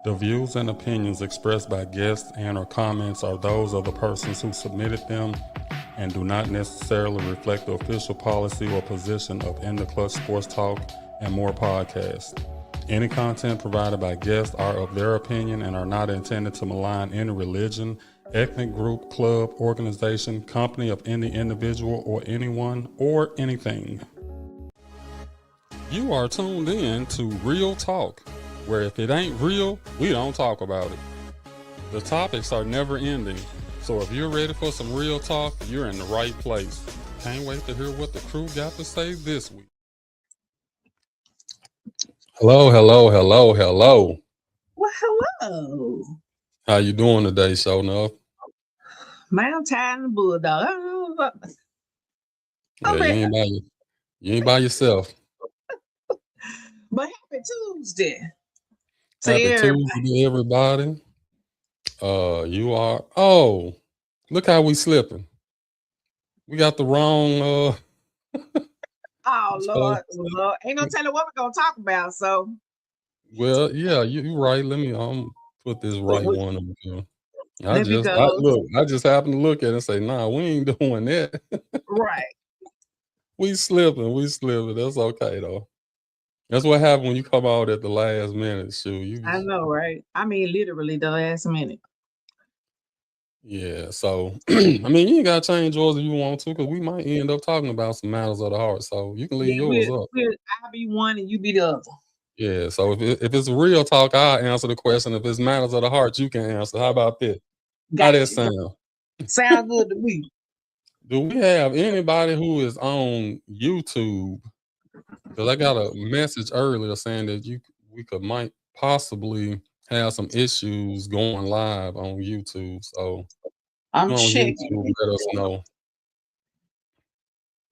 The views and opinions expressed by guests and or comments are those of the persons who submitted them and do not necessarily reflect the official policy or position of In the Clutch Sports Talk and More podcast. Any content provided by guests are of their opinion and are not intended to malign any religion, ethnic group, club, organization, company of any individual or anyone or anything. You are tuned in to Real Talk, where if it ain't real, we don't talk about it. The topics are never ending, so if you're ready for some real talk, you're in the right place. Can't wait to hear what the crew got to say this week. Hello. Well, hello. How you doing today, Show Enough? Man, I'm tired of the bulldog. You ain't by yourself. But happy Tuesday. Happy Tuesday, everybody. You are. Oh, look how we slipping. We got the wrong. Oh Lord, ain't no telling what we're gonna talk about. So. Well, yeah, you're right. Let me put this right one on here. I just happened to look at it and say, nah, we ain't doing that. Right. We slipping. That's okay though. That's what happened when you come out at the last minute. I know, right? I mean, literally the last minute. Yeah, so I mean, you ain't gotta change yours if you want to, because we might end up talking about some matters of the heart. So you can leave yours up. I'll be one and you be the other. Yeah, so if it's real talk, I'll answer the question. If it's matters of the heart, you can answer. How about that? How that sound? Sound good to me. Do we have anybody who is on YouTube? Because I got a message earlier saying that we might possibly have some issues going live on YouTube. So I'm checking. YouTube, let us know.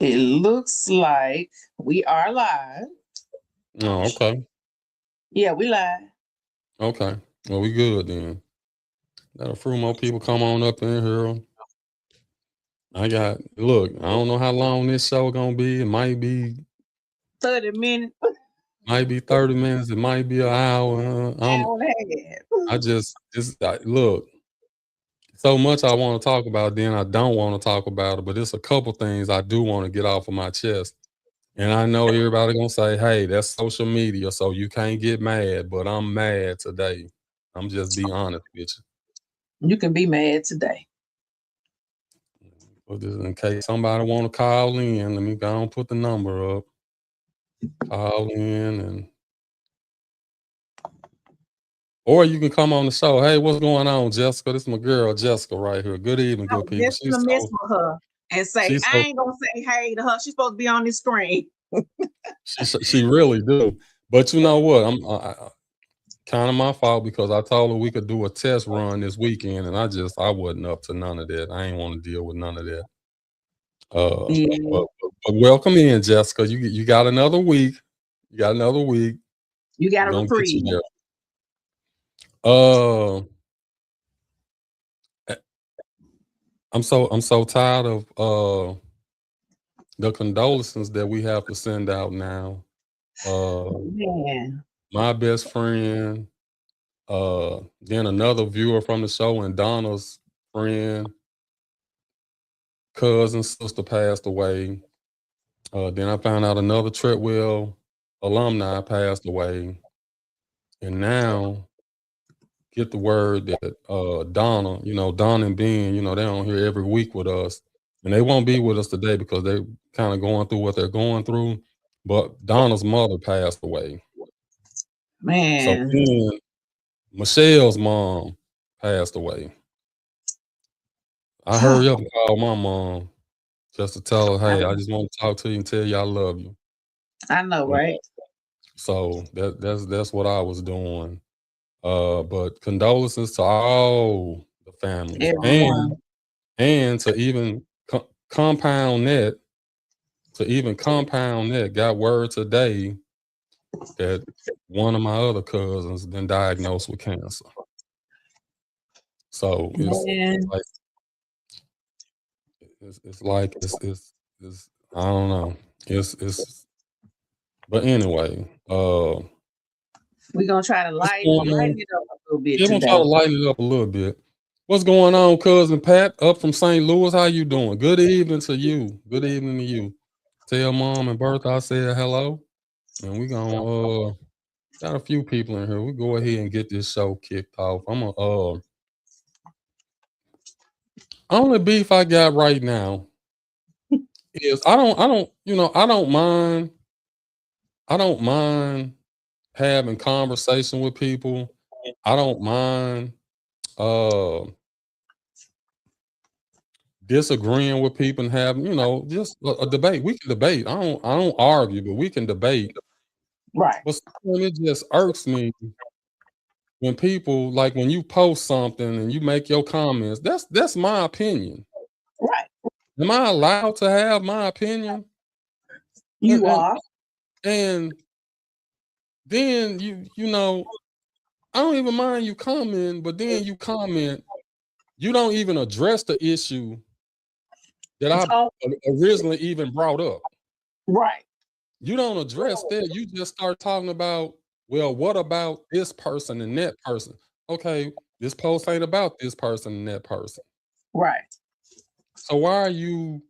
It looks like we are live. Oh, okay. Yeah, we live. Okay. Well, we good then. Got a few more people come on up in here. I don't know how long this show gonna be. It might be 30 minutes. Might be 30 minutes. It might be an hour. Look, so much I want to talk about, then I don't want to talk about it, but it's a couple things I do want to get off of my chest. And I know everybody gonna say, hey, that's social media, so you can't get mad, but I'm mad today. I'm just being honest with you. You can be mad today. But just in case somebody want to call in, let me go and put the number up. Call in or you can come on the show. Hey, what's going on, Jessica? This is my girl, Jessica, right here. Good evening, good people. She's gonna mess with her and say, I ain't gonna say hey to her. She's supposed to be on the screen. she really do. But you know what? I'm kind of my fault because I told her we could do a test run this weekend, and I wasn't up to none of that. I ain't want to deal with none of that. But welcome in, Jessica. You got another week. You got another week. You got a reprieve. I'm so tired of the condolences that we have to send out now. My best friend, then another viewer from the show, and Donna's friend, cousin, sister passed away. Then I found out another Treadwell alumni passed away. And now get the word that Donna and Ben, they're on here every week with us. And they won't be with us today because they're kind of going through what they're going through. But Donna's mother passed away. Man. So then Michelle's mom passed away. I hurry up and call my mom just to tell her, hey, I just want to talk to you and tell you I love you. I know, right? So that's what I was doing. But condolences to all the families. And to even compound that, got word today that one of my other cousins been diagnosed with cancer. So it's like I don't know. But anyway, We're gonna try to What's lighten going on? it up a little bit Yeah, we're gonna try to today. lighten it up a little bit. What's going on, cousin Pat? Up from St. Louis. How you doing? Good evening to you. Good evening to you. Tell mom and Bertha I said hello. And we gonna got a few people in here. We go ahead and get this show kicked off. I'm gonna only beef I got right now is I don't mind having conversation with people. I don't mind uh disagreeing with people and having, just a debate. We can debate. I don't argue, but we can debate. Right, But sometimes it just irks me when people, like, when you post something and you make your comments. That's my opinion. right. Am I allowed to have my opinion? And You and, are. and then I don't even mind you commenting, but then you comment, you don't even address the issue that I Oh, originally even brought up. right. You don't address that. You just start talking about, well, what about this person and that person? Okay, this post ain't about this person and that person. Right. So why are you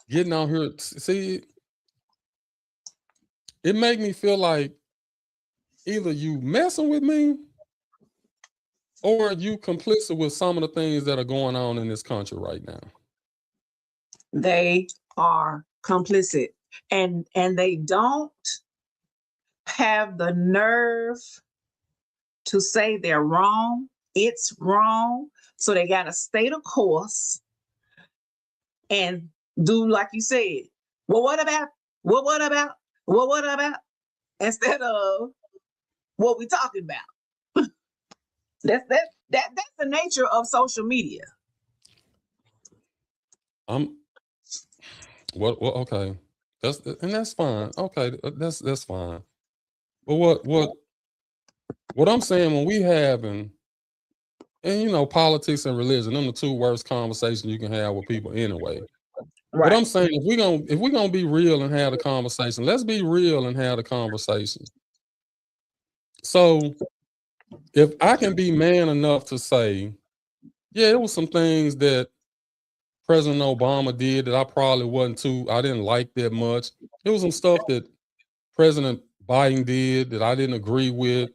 getting on here? See, it make me feel like either you messing with me or you complicit with some of the things that are going on in this country right now. They are complicit. And they don't have the nerve to say they're wrong. It's wrong. So they gotta stay the course and do like you said. Well, what about? What about? What about? Instead of what we talking about. That's the nature of social media. I'm what okay. That's fine. Okay, that's fine. But what I'm saying, when we having, and politics and religion, them the two worst conversations you can have with people anyway. What I'm saying, if we're gonna be real and have a conversation, let's be real and have a conversation. So if I can be man enough to say, yeah, it was some things that President Obama did that I didn't like that much. It was some stuff that President Biden did that I didn't agree with.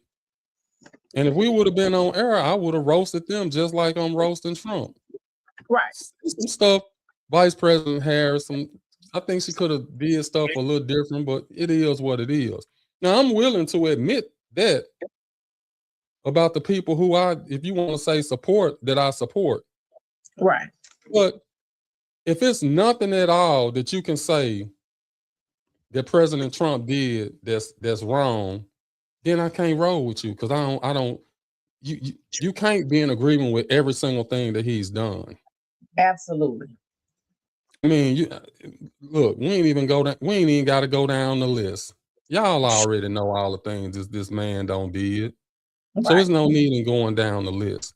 And if we would have been on air, I would have roasted them just like I'm roasting Trump. Right. Some stuff, Vice President Harris, I think she could have did stuff a little different, but it is what it is. Now, I'm willing to admit that about the people who if you want to say support, that I support. Right. But if it's nothing at all that you can say that President Trump did that's wrong, then I can't roll with you, because I don't you can't be in agreement with every single thing that he's done. Absolutely. I mean, look, we ain't even got to go down the list. Y'all already know all the things this man don't did. So there's no need in going down the list.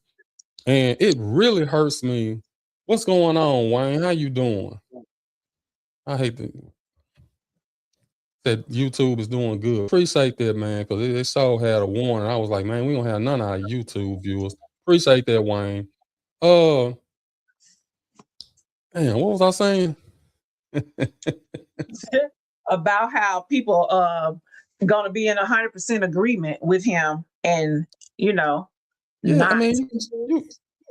And it really hurts me. What's going on, Wayne? How you doing? I hate that YouTube is doing good. Appreciate that, man, because it so had a warning. I was like, man, we don't have none of our YouTube viewers. Appreciate that, Wayne. Man, what was I saying? About how people gonna be in 100% agreement with him, and Yeah, not. I mean,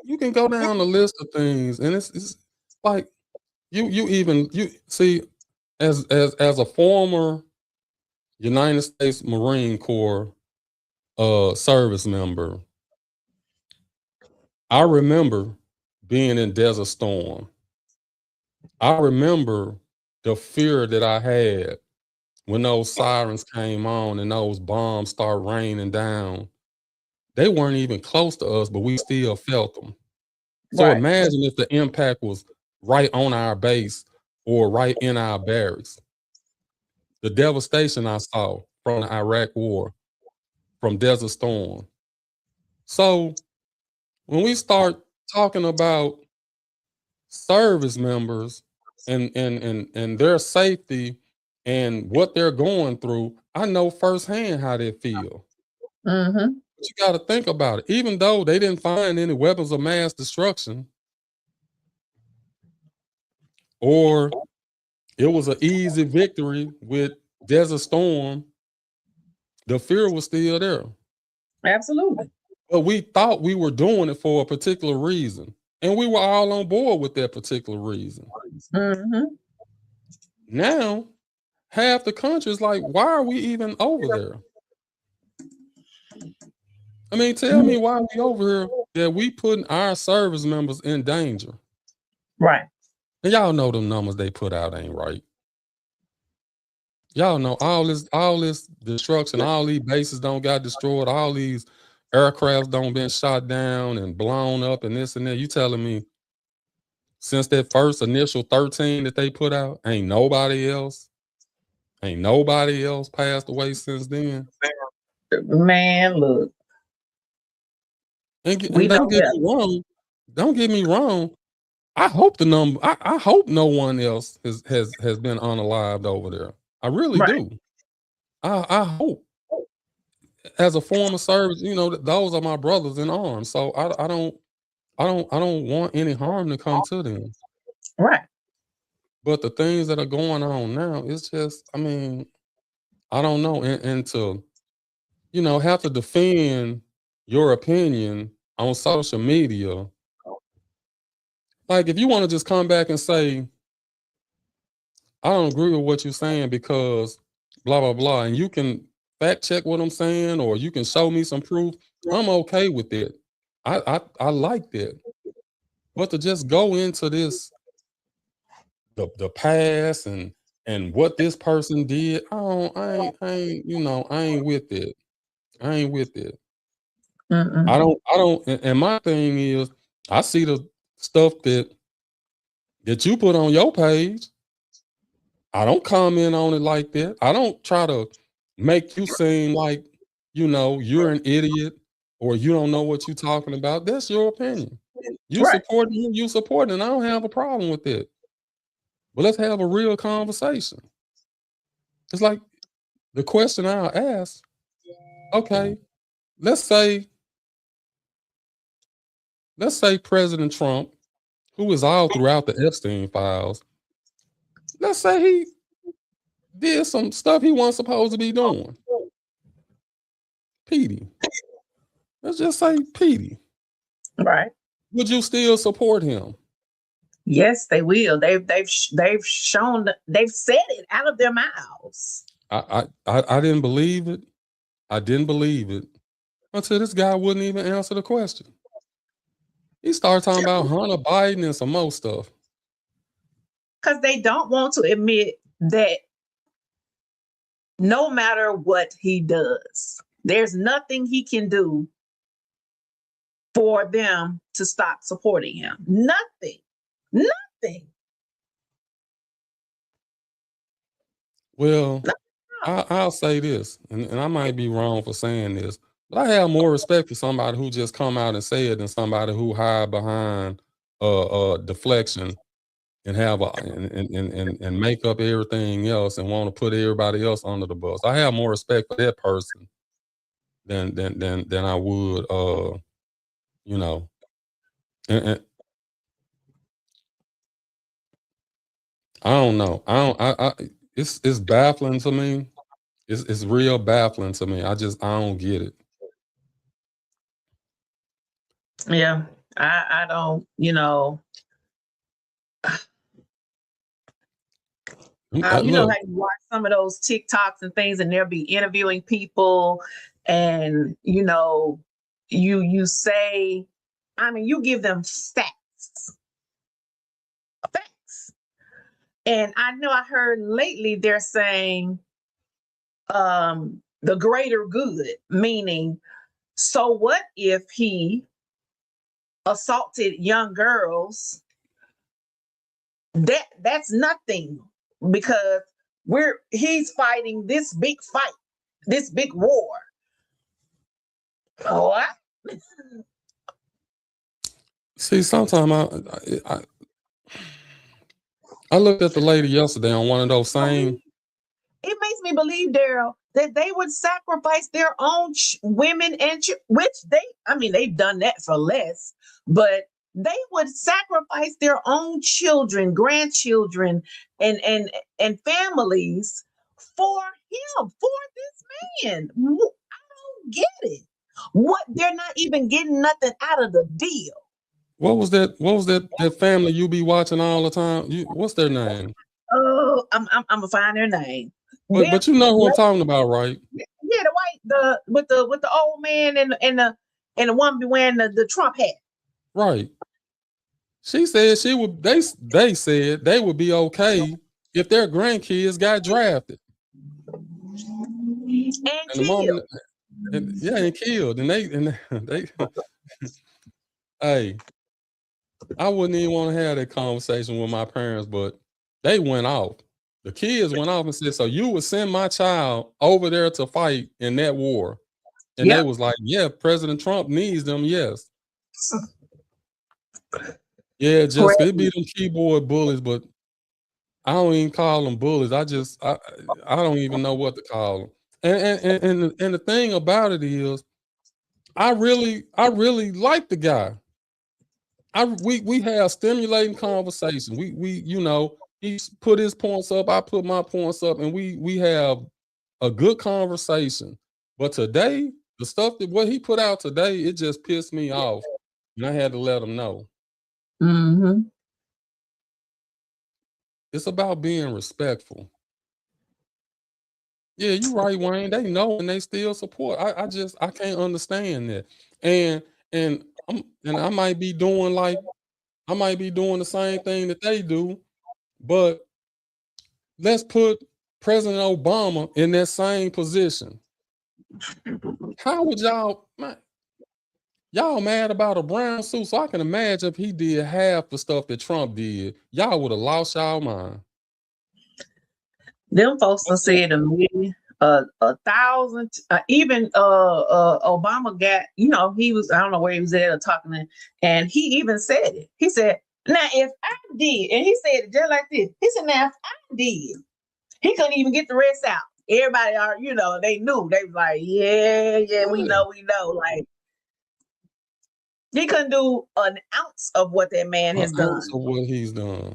you can go down the list of things, and it's like you see, as a former United States Marine Corps service member, I remember being in Desert Storm. I remember the fear that I had when those sirens came on and those bombs start raining down. They weren't even close to us, but we still felt them. So Right. imagine if the impact was right on our base or right in our barracks. The devastation I saw from the Iraq War, from Desert Storm. So when we start talking about service members and their safety and what they're going through, I know firsthand how they feel. Mm-hmm. But you got to think about it. Even though they didn't find any weapons of mass destruction, or it was an easy victory with Desert Storm, the fear was still there. Absolutely. But we thought we were doing it for a particular reason. And we were all on board with that particular reason. Mm-hmm. Now, half the country is like, why are we even over there? I mean, tell me why we over here that we putting our service members in danger. Right. And y'all know them numbers they put out ain't right. Y'all know all this destruction, all these bases don't got destroyed, all these aircrafts don't been shot down and blown up and this and that. You telling me since that first initial 13 that they put out, ain't nobody else passed away since then? Man, look. And don't get me wrong. Don't get me wrong. I hope the number. I hope no one else has been unalived over there. I really do. I hope. As a form of service, you know, those are my brothers in arms. So I don't want any harm to come to them. Right. But the things that are going on now, it's just, I mean, I don't know. And to, you know, have to defend your opinion on social media. Like, if you want to just come back and say, I don't agree with what you're saying because blah, blah, blah, and you can fact check what I'm saying, or you can show me some proof, I'm okay with it. I like that. But to just go into this, the past and what this person did, I ain't with it. I ain't with it. Mm-mm. I don't, and my thing is, I see the stuff that you put on your page. I don't comment on it like that. I don't try to make you seem like, you know, you're an idiot or you don't know what you're talking about. That's your opinion. You support who you support, and I don't have a problem with it. But let's have a real conversation. It's like the question I'll ask, okay, let's say President Trump, who is all throughout the Epstein files, let's say he did some stuff he wasn't supposed to be doing. Petey. Let's just say Petey. Right. Would you still support him? Yes, they will. They've shown, they've said it out of their mouths. I didn't believe it. I didn't believe it until this guy wouldn't even answer the question. He started talking about Hunter Biden and some more stuff. Because they don't want to admit that no matter what he does, there's nothing he can do for them to stop supporting him. Nothing. Nothing. Well, I'll say this, and I might be wrong for saying this, but I have more respect for somebody who just come out and say it than somebody who hide behind deflection and have and make up everything else and want to put everybody else under the bus. I have more respect for that person than I would you know. And I don't know. It's baffling to me. It's real baffling to me. I don't get it. Yeah, I don't, you know. You know how you watch some of those TikToks and things, and they'll be interviewing people, and you know, you say, I mean, you give them facts. And I know I heard lately they're saying the greater good, meaning, so what if he assaulted young girls? That's nothing, because he's fighting this big fight, this big war. What? See, sometimes I looked at the lady yesterday on one of those same. It makes me believe, Daryl, that they would sacrifice their own women and which they've done that for less, but they would sacrifice their own children, grandchildren, and families for him, for this man. I don't get it. What, they're not even getting nothing out of the deal. What was that family you be watching all the time? What's their name? Oh, I'm gonna find their name. But you know who I'm talking about, right? Yeah, the with the old man and the woman wearing the Trump hat. Right. She said she would. They said they would be okay if their grandkids got drafted And the killed. and killed. And they hey, I wouldn't even want to have that conversation with my parents, but they went off. The kids went off and said, "So you would send my child over there to fight in that war?" And they was like, "Yeah, President Trump needs them." Yes. Yeah, just it be them keyboard bullies, but I don't even call them bullies. I don't even know what to call them. And the thing about it is, I really like the guy. We have stimulating conversation. We he put his points up, I put my points up, and we have a good conversation. But today, the stuff that what he put out today, it just pissed me off, and I had to let him know. Mm-hmm. It's about being respectful. Yeah, you're right, Wayne. They know and they still support. I can't understand that. And I might be doing the same thing that they do, but let's put President Obama in that same position. How would y'all mad about a brown suit? So I can imagine if he did half the stuff that Trump did, y'all would have lost y'all mind. Them folks done said to me 1,000. Even Obama got, he was, I don't know where he was at or talking, and he even said it. He said, "Now if I did," and he said it just like this. He said, "Now if I did," he couldn't even get the rest out. Everybody are, they knew. They was like, yeah, we know. Like, he couldn't do an ounce of what that man has done. Of what he's done.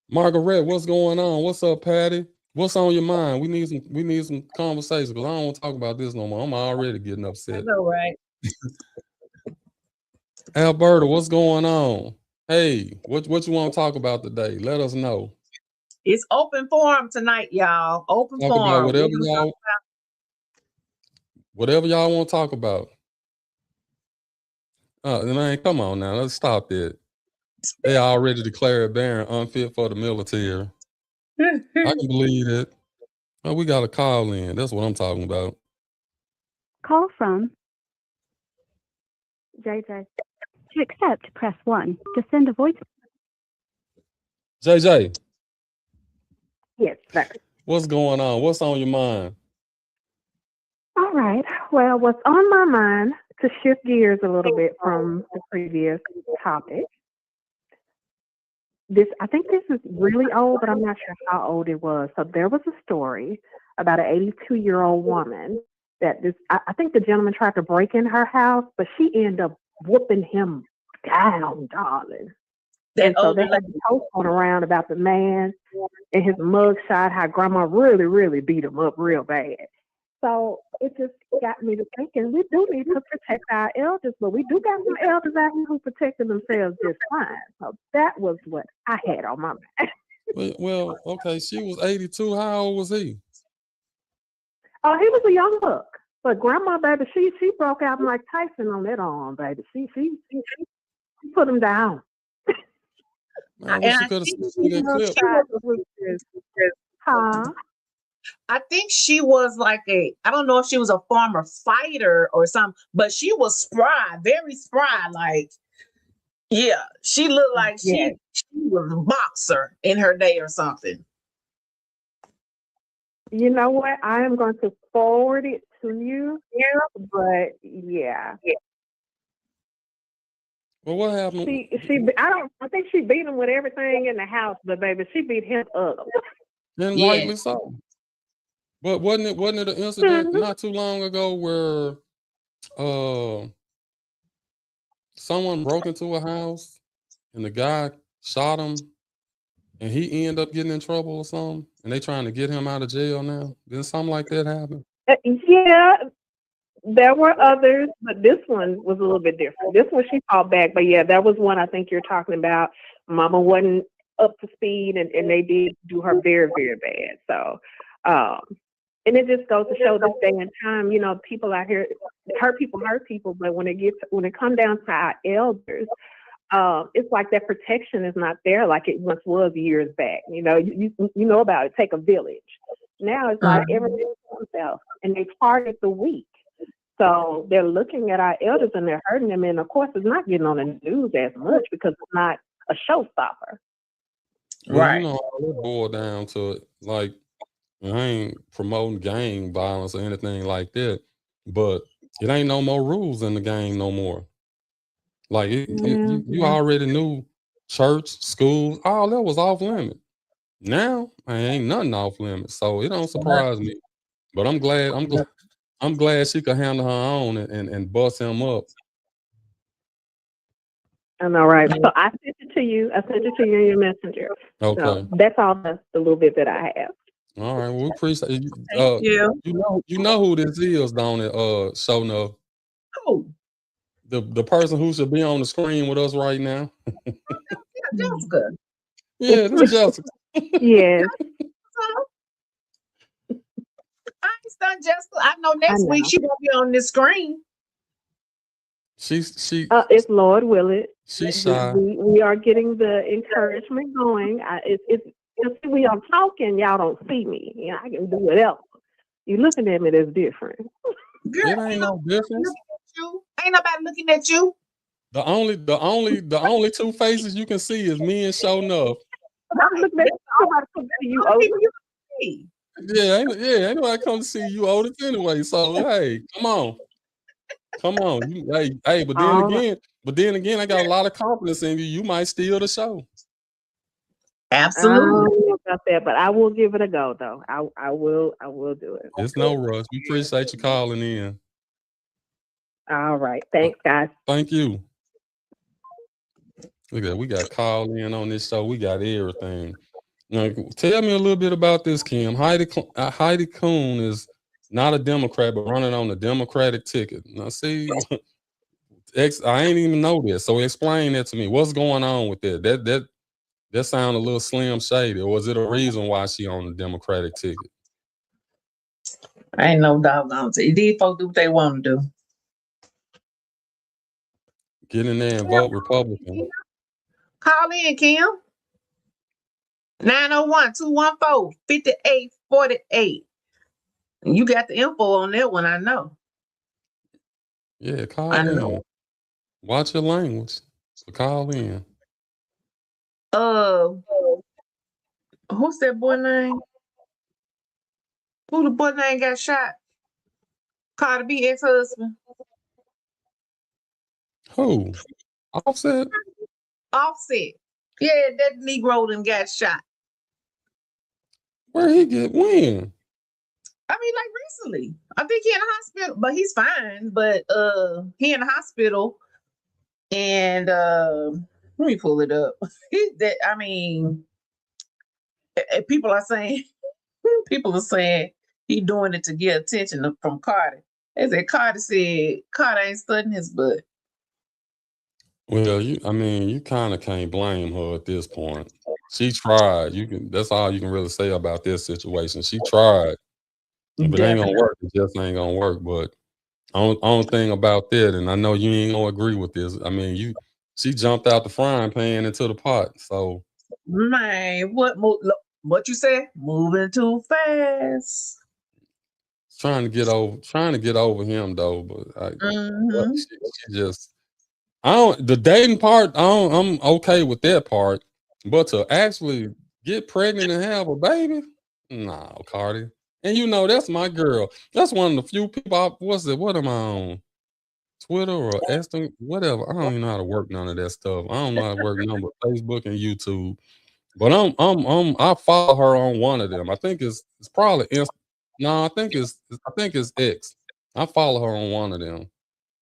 Margaret, what's going on? What's up, Patty? What's on your mind? We need some conversation because I don't want to talk about this no more. I'm already getting upset. I know, right? Alberta, what's going on? Hey, what you want to talk about today? Let us know. It's open forum tonight, y'all. Open talk forum. About whatever y'all want to talk about. Man, come on now. Let's stop that. They already declared Barron unfit for the military. I can believe it. Oh, we got a call in. That's what I'm talking about. Call from JJ. To accept, press 1. To send a voice. JJ. Yes, sir. What's going on? What's on your mind? All right. Well, what's on my mind, to shift gears a little bit from the previous topic. I think this is really old, but I'm not sure how old it was. So there was a story about an 82-year-old woman that I think the gentleman tried to break in her house, but she ended up whooping him down, darling. And so they had the post going around about the man and his mugshot, how grandma really, really beat him up real bad. So it just got me to thinking, we do need to protect our elders, but we do got some elders out here who protected themselves just fine. So that was what I had on my mind. Well, okay, she was 82. How old was he? Oh, he was a young buck. But grandma, baby, she broke out like Tyson on that arm, baby. She put him down. I wish you could have seen that clip. Huh? I think she was like I don't know if she was a former fighter or something, but she was spry, very spry. Like, yeah, she looked like she was a boxer in her day or something. You know what? I am going to forward it to you. Yeah, but yeah. Well, what happened? I think she beat him with everything in the house, but baby, she beat him up. And rightly so. But wasn't it an incident not too long ago where someone broke into a house and the guy shot him and he ended up getting in trouble or something, and they trying to get him out of jail now? Didn't something like that happen? Yeah, there were others, but this one was a little bit different. This one she fought back, but yeah, that was one I think you're talking about. Mama wasn't up to speed, and they did do her very, very bad. So, and it just goes to show this day and time, you know, people out here hurt people, but when it comes down to our elders, it's like that protection is not there like it once was years back. You know, you know about it. Take a village. Now it's like everything for themselves, and they target the weak. So they're looking at our elders and they're hurting them, and of course, it's not getting on the news as much because it's not a showstopper. Well, Right. you know, all it boiled down to it, like, I ain't promoting gang violence or anything like that, but it ain't no more rules in the game no more. Like you already knew church, school, all that was off limit. Now ain't nothing off limit, so it don't surprise me. But I'm glad she could handle her own and bust him up. I know, right? So I sent it to you. I sent it to you in your messenger. Okay. So that's all the little bit that I have. All right. Well, we appreciate you. Thank you. You know who this is, don't it? Show enough. Oh, The person who should be on the screen with us right now. yeah, Jessica. Yeah, this is Jessica. Yes. I understand Jessica. I know next week she won't be on this screen. She It's Lord will it. She's shy. We are getting the encouragement going. It's just we are talking, y'all don't see me. You know, I can do whatever. You looking at me, that's different. Girl, It ain't no difference. Ain't nobody looking at you. The only two faces you can see is me and Show Enough. I'm looking at somebody come to you, Otis. Yeah, ain't nobody come to see you, Otis, anyway. So hey, come on. Hey, but then again, I got a lot of confidence in you. You might steal the show. Absolutely. I don't know about that, but I will give it a go though. I will do it. It's no rush. We appreciate you calling in. All right. Thanks, guys. Thank you. Look at that. We got call in on this show. We got everything. Now, tell me a little bit about this, Kim. Heidi Coon is not a Democrat, but running on the Democratic ticket. Now, see, I ain't even know this. So explain that to me. What's going on with that? That sound a little Slim Shady. Or was it a reason why she on the Democratic ticket? I ain't no doggone to. These folks do what they want to do. Get in there and vote Republican. Call in, Kim. 901-214-5848. You got the info on that one, I know. Yeah, call in. Watch your language. So call in. Who's that boy name? Who the boy name got shot? Cardi B ex-husband. Who? Offset? Offset. Yeah, that Negro them got shot. Where he get when? I mean, like recently. I think he in the hospital, but he's fine. But he in the hospital, and let me pull it up. People are saying he doing it to get attention from Cardi. They said Cardi ain't studying his butt. Well, you kind of can't blame her at this point. She tried. That's all you can really say about this situation. She tried. If it ain't gonna work, it just ain't gonna work. But only thing about that, and I know you ain't gonna agree with this. I mean, she jumped out the frying pan into the pot. So, man, what you said? Moving too fast. Trying to get over him though. But she just, the dating part. I'm okay with that part, but to actually get pregnant and have a baby, no, Cardi. And you know, that's my girl. That's one of the few people. What am I on? Twitter or Aston? Whatever. I don't even know how to work none of that stuff. I don't know how to work none but Facebook and YouTube. But I follow her on one of them. I think it's probably No, I think it's X. I follow her on one of them.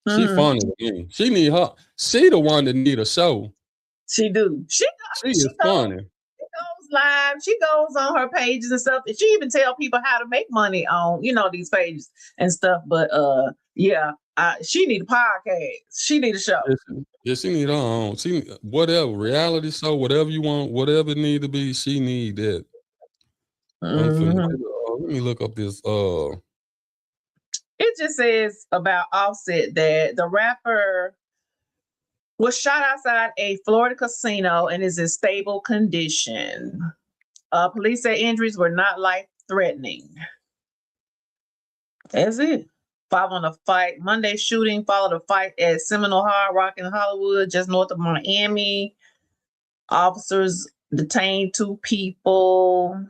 She Mhm. funny to me. She need her. She the one that need a show. She do. She is funny. She goes live. She goes on her pages and stuff. And she even tell people how to make money on, these pages and stuff. But yeah, she need a podcast. She need a show. Yeah, she need her own. She whatever reality show, whatever you want, whatever it need to be, she need that. I'm finna Mhm. let me look up this. It just says about Offset that the rapper was shot outside a Florida casino and is in stable condition. Police say injuries were not life-threatening. That's it. Following a fight, Monday shooting followed a fight at Seminole Hard Rock in Hollywood, just north of Miami. Officers detained 2 people.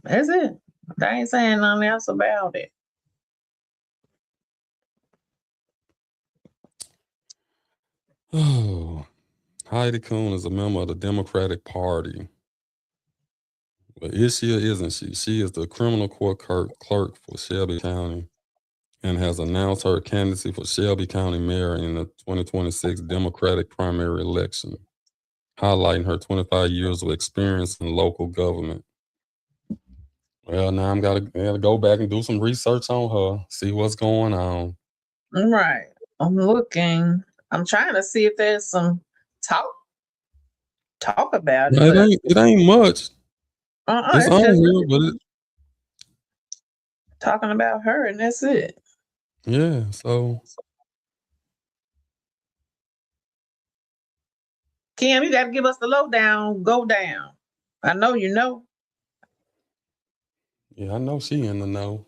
That's it. They ain't saying nothing else about it. Oh, Heidi Coon is a member of the Democratic Party. But is she or isn't she? She is the criminal court clerk for Shelby County and has announced her candidacy for Shelby County mayor in the 2026 Democratic primary election, highlighting her 25 years of experience in local government. Well, now I'm gotta go back and do some research on her, see what's going on. Right. I'm looking. I'm trying to see if there's some talk about it. No, But it ain't much. It's it's on just here, but talking about her, and that's it. yeah. So Kim, you got to give us the lowdown. Go down. I know you know. yeah, I know she in the know.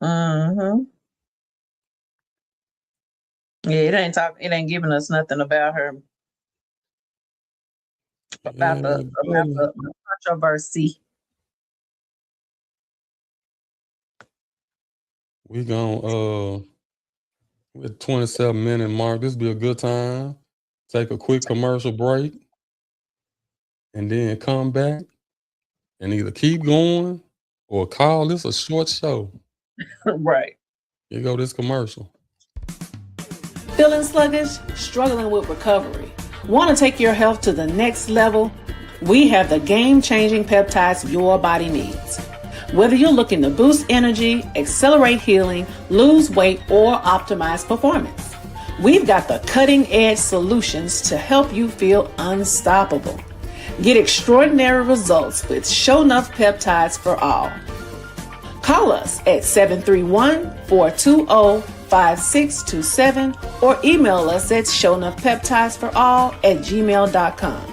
Mm-hmm. Yeah, it ain't giving us nothing about her. About the controversy. We gon' with 27-minute mark. This be a good time. Take a quick commercial break and then come back and either keep going or call this a short show. Right. Here go this commercial. Feeling sluggish? Struggling with recovery? Want to take your health to the next level? We have the game-changing peptides your body needs. Whether you're looking to boost energy, accelerate healing, lose weight, or optimize performance, we've got the cutting-edge solutions to help you feel unstoppable. Get extraordinary results with Shonuff Peptides for All. Call us at 731-420-5627 or email us at shownuffpeptidesforall@gmail.com.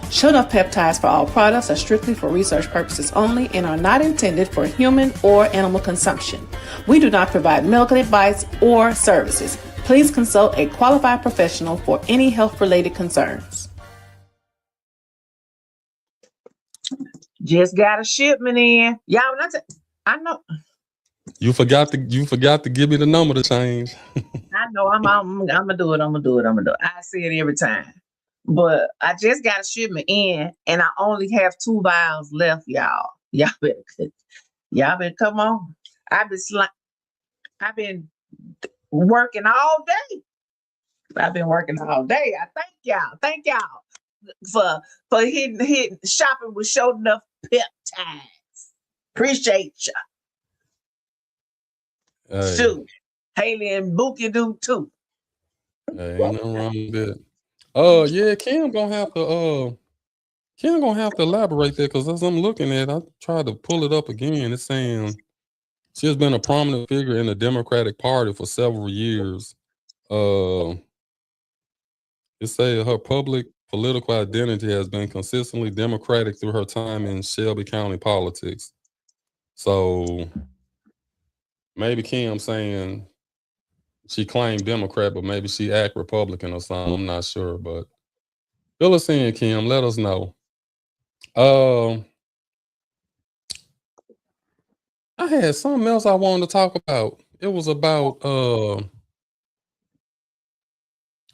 Shonuff Peptides for All products are strictly for research purposes only and are not intended for human or animal consumption. We do not provide medical advice or services. Please consult a qualified professional for any health-related concerns. Just got a shipment in. Y'all, I know. You forgot to give me the number to change. I know. I'm gonna do it. I say it every time. But I just got a shipment in, and I only have 2 vials left, y'all. Y'all better come on. I've been working all day. I thank y'all for hitting shopping with Shonuff Peptides. Appreciate you. Hey, Shoot. Haley and Bookie do too. hey, ain't nothing wrong with that. Yeah, Kim gonna have to elaborate that because as I'm looking at, I tried to pull it up again. It's saying she has been a prominent figure in the Democratic Party for several years. It says her public political identity has been consistently Democratic through her time in Shelby County politics. So maybe Kim saying she claimed Democrat, but maybe she act Republican or something. I'm not sure, but fill us in, Kim. Let us know. I had something else I wanted to talk about. It was about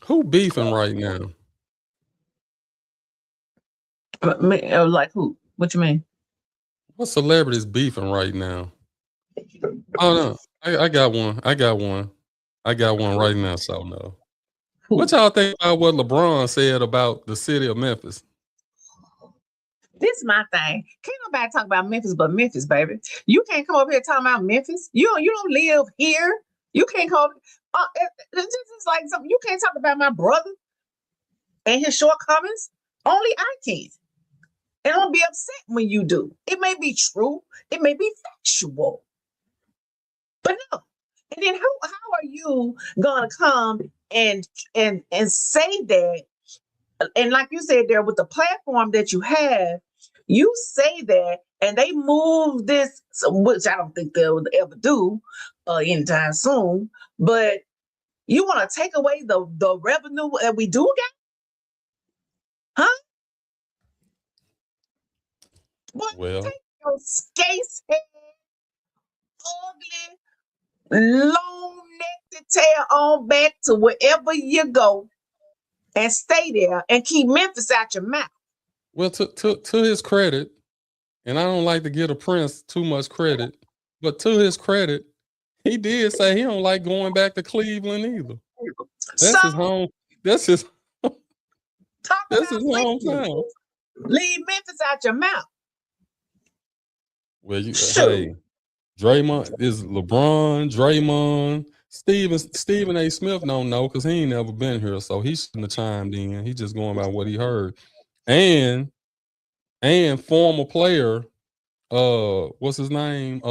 who beefing right now. Like who? What you mean? What celebrities beefing right now? Oh no, I got one. I got one right now. So no. What Who? y'all think about what LeBron said about the city of Memphis? This is my thing. Can't nobody talk about Memphis but Memphis, baby. You can't come up here talking about Memphis. You don't live here. You can't come. This is like something you can't talk about my brother and his shortcomings. Only I can. And I'll be upset when you do. It may be true. It may be factual. But no. And then how are you gonna come and say that? And like you said there, with the platform that you have, you say that, and they move this, which I don't think they'll ever do anytime soon. But you want to take away the revenue that we do get, huh? Boy, Well, take your skates head, ugly, long neck to tail on back to wherever you go and stay there and keep Memphis out your mouth. well, to his credit, and I don't like to give a Prince too much credit, but to his credit, he did say he don't like going back to Cleveland either. That's So his home. That's his. talk That's about his Cleveland. hometown. Leave Memphis out your mouth. Well, Shoot. hey, Draymond is LeBron, Draymond, Stephen A. Smith don't know because he ain't never been here, so he shouldn't have chimed in. He just going by what he heard. And former player, what's his name?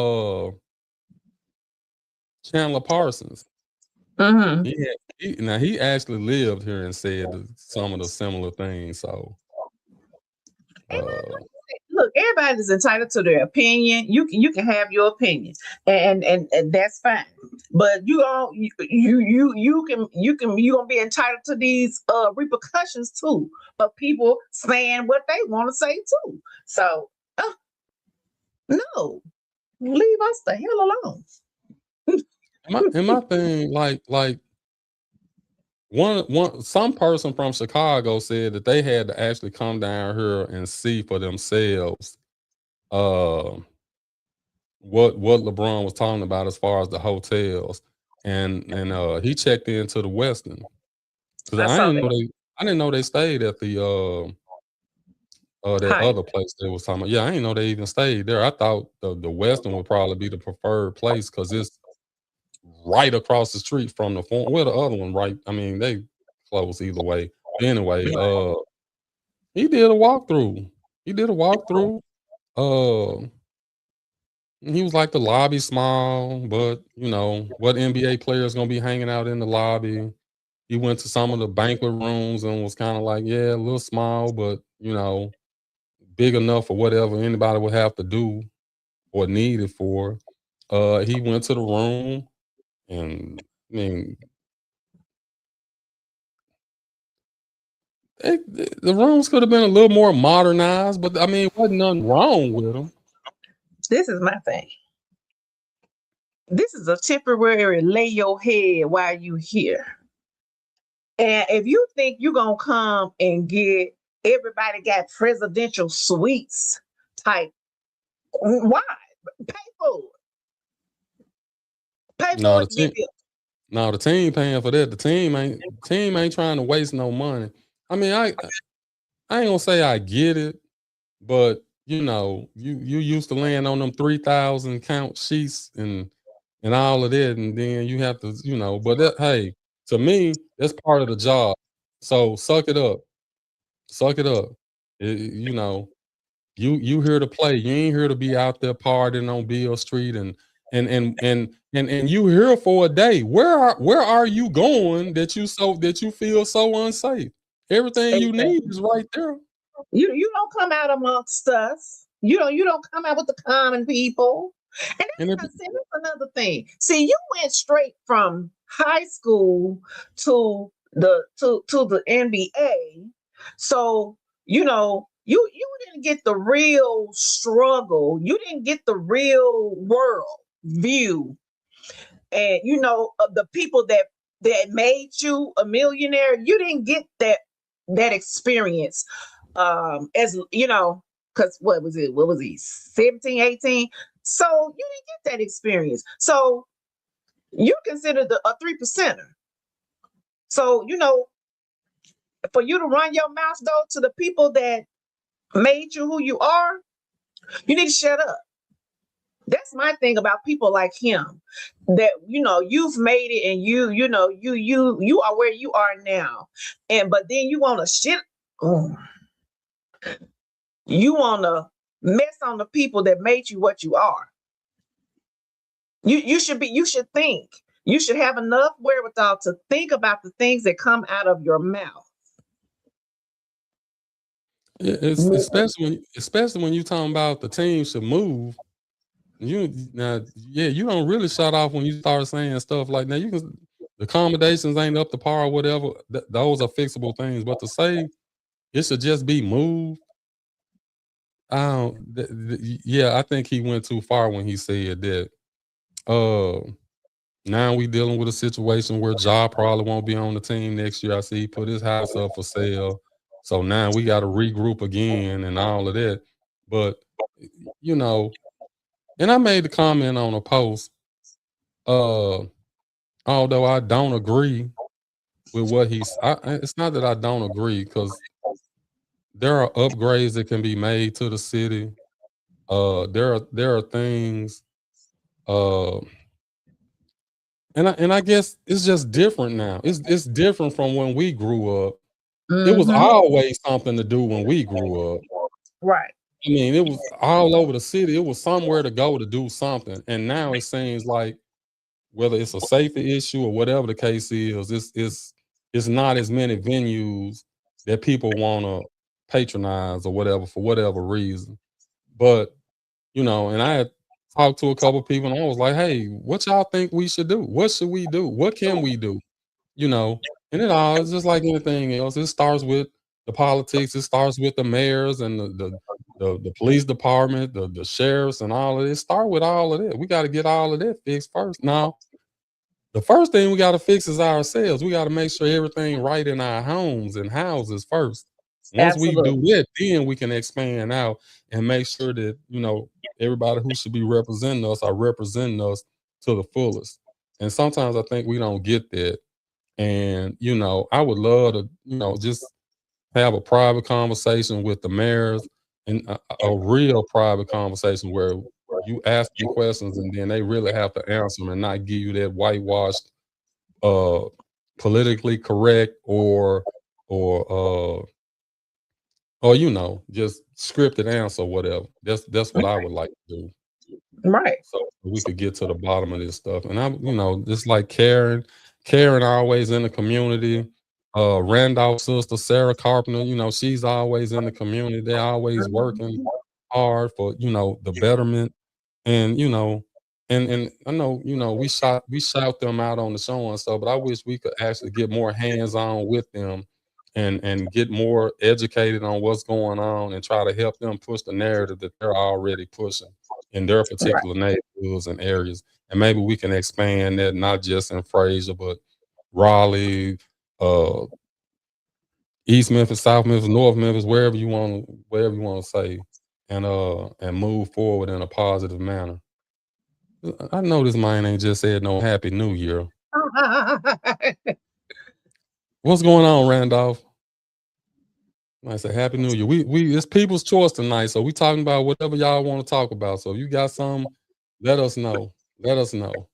Chandler Parsons. Mm-hmm. He actually lived here and said some of the similar things. So Look, everybody's entitled to their opinion. You can have your opinion, and that's fine. But you gonna be entitled to these repercussions too of people saying what they want to say too. So no, leave us the hell alone. my thing, like some person from Chicago said that they had to actually come down here and see for themselves what LeBron was talking about as far as the hotels, and he checked into the Westin because I I saw didn't know they stayed at the that Hi. other place they was talking about. Yeah, I didn't know they even stayed there. I thought the Westin would probably be the preferred place because it's right across the street from the phone. Well, the other one, right? I mean, they close either way. Anyway, he did a walkthrough. He did a walkthrough. He was like the lobby small, but you know what NBA player is gonna be hanging out in the lobby. He went to some of the banquet rooms and was kind of like, yeah, a little small, but you know, big enough for whatever anybody would have to do or need it for. He went to the room, and I mean, the rooms could have been a little more modernized, but I mean, wasn't nothing wrong with them. This is my thing. This is a temporary lay your head while you here. And if you think you're gonna come and get everybody got presidential suites type, why? Pay for it. Pay No, for the it to get team, it. no, the team paying for that. The team ain't trying to waste no money. I mean, I ain't gonna say I get it, but you know, you used to laying on them 3,000 count sheets and all of that, and then you have to, you know. But that, hey, to me, that's part of the job. So suck it up, suck it up. You know, you here to play. You ain't here to be out there partying on Beale Street and you here for a day. Where are you going that you feel so unsafe? Everything you Exactly. need is right there. You don't come out amongst us. You don't come out with the common people. And And that's another thing. See, you went straight from high school to the NBA. So, you didn't get the real struggle. You didn't get the real world view. And of the people that made you a millionaire, you didn't get that experience. As you know, because what was it? What was he? 17, 18? So you didn't get that experience. So you're considered a 3%er. So, for you to run your mouth though to the people that made you who you are, you need to shut up. That's my thing about people like him. That you've made it, and you are where you are now, but then you want to shit. Oh, you want to mess on the people that made you what you are. You should think. You should have enough wherewithal to think about the things that come out of your mouth. It's especially when you talking about the team should move. You don't really shut off when you start saying stuff like that. The accommodations ain't up to par or whatever. Those are fixable things. But to say it should just be moved, I think he went too far when he said that. Now we dealing with a situation where Ja probably won't be on the team next year. I see he put his house up for sale. So now we got to regroup again and all of that. But, and I made the comment on a post, although I don't agree with what it's not that I don't agree, because there are upgrades that can be made to the city. There are things, and I guess it's just different now. It's different from when we grew up. Mm-hmm. It was always something to do when we grew up. Right. I mean, it was all over the city. It was somewhere to go to do something. And now it seems like, whether it's a safety issue or whatever the case is, it's not as many venues that people want to patronize or whatever for whatever reason. But, and I had talked to a couple of people and I was like, hey, what y'all think we should do? What should we do? What can we do? And it's just like anything else. It starts with the politics. It starts with the mayors and the police department, the sheriffs and all of it. Start with all of that. We got to get all of that fixed first. Now, the first thing we got to fix is ourselves. We got to make sure everything right in our homes and houses first. Once Absolutely. we do that, then we can expand out and make sure that, everybody who should be representing us are representing us to the fullest. And sometimes I think we don't get that. And, I would love to, just have a private conversation with the mayors, and a real private conversation where you ask them questions and then they really have to answer them and not give you that whitewashed, politically correct or just scripted answer or whatever. That's what I would like to do. Right. So we could get to the bottom of this stuff. And I'm, just like Karen always in the community. Randolph's sister, Sarah Carpenter, she's always in the community. They're always working hard for, the betterment. And, and I know, we shout them out on the show and stuff, but I wish we could actually get more hands-on with them and get more educated on what's going on and try to help them push the narrative that they're already pushing in their particular neighborhoods and areas. And maybe we can expand that not just in Fraser, but Raleigh, East Memphis, South Memphis, North Memphis, wherever you want to say, and move forward in a positive manner. I know this man ain't just said no Happy New Year. What's going on, Randolph? I say Happy New Year. We it's people's choice tonight, so we talking about whatever y'all want to talk about. So if you got something, let us know. Let us know.